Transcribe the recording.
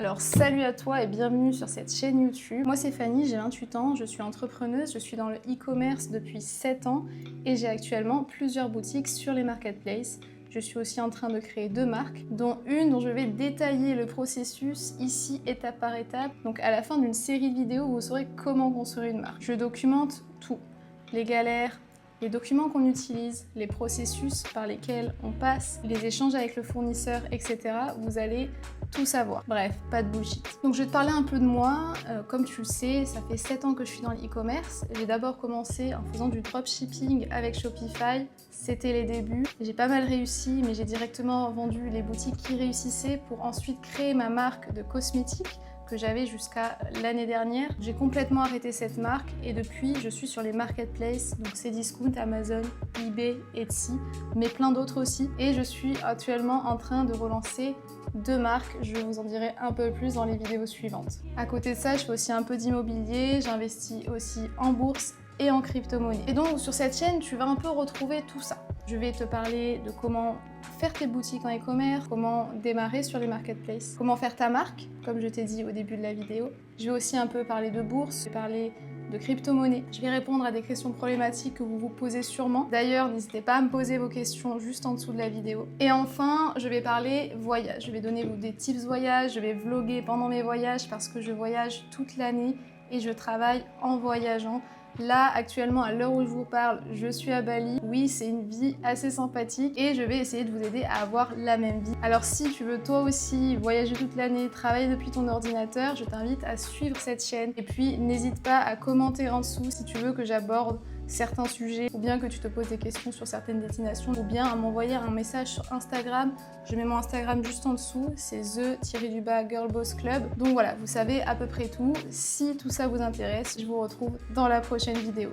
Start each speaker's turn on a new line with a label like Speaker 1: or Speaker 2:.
Speaker 1: Alors salut à toi et bienvenue sur cette chaîne YouTube. Moi c'est Fanny, j'ai 28 ans, je suis entrepreneuse, je suis dans le e-commerce depuis 7 ans et j'ai actuellement plusieurs boutiques sur les marketplaces. Je suis aussi en train de créer 2 marques, dont une dont je vais détailler le processus ici étape par étape. Donc à la fin d'une série de vidéos, vous saurez comment construire une marque. Je documente tout, les galères, les documents qu'on utilise, les processus par lesquels on passe, les échanges avec le fournisseur, etc. Vous allez tout savoir. Bref, pas de bullshit. Donc je vais te parler un peu de moi. Comme tu le sais, ça fait 7 ans que je suis dans l'e-commerce. J'ai d'abord commencé en faisant du dropshipping avec Shopify. C'était les débuts. J'ai pas mal réussi, mais j'ai directement vendu les boutiques qui réussissaient pour ensuite créer ma marque de cosmétiques que j'avais jusqu'à l'année dernière. J'ai complètement arrêté cette marque et depuis je suis sur les marketplaces, donc Cdiscount, Amazon, eBay, Etsy, mais plein d'autres aussi. Et je suis actuellement en train de relancer 2 marques, je vous en dirai un peu plus dans les vidéos suivantes. À côté de ça, je fais aussi un peu d'immobilier, j'investis aussi en bourse et en crypto-monnaie. Et donc sur cette chaîne, tu vas un peu retrouver tout ça. Je vais te parler de comment faire tes boutiques en e-commerce, comment démarrer sur les marketplaces, comment faire ta marque, comme je t'ai dit au début de la vidéo. Je vais aussi un peu parler de bourse, je vais parler de crypto-monnaie. Je vais répondre à des questions problématiques que vous vous posez sûrement. D'ailleurs, n'hésitez pas à me poser vos questions juste en dessous de la vidéo. Et enfin, je vais parler voyage. Je vais donner vous des tips voyage, je vais vlogger pendant mes voyages parce que je voyage toute l'année et je travaille en voyageant. Là, actuellement, à l'heure où je vous parle, je suis à Bali. Oui, c'est une vie assez sympathique et je vais essayer de vous aider à avoir la même vie. Alors si tu veux toi aussi voyager toute l'année, travailler depuis ton ordinateur, je t'invite à suivre cette chaîne. Et puis, n'hésite pas à commenter en dessous si tu veux que j'aborde certains sujets ou bien que tu te poses des questions sur certaines destinations ou bien à m'envoyer un message sur Instagram. Je mets mon Instagram juste en dessous, c'est the_girlbossclub. Donc voilà, vous savez à peu près tout. Si tout ça vous intéresse, je vous retrouve dans la prochaine vidéo.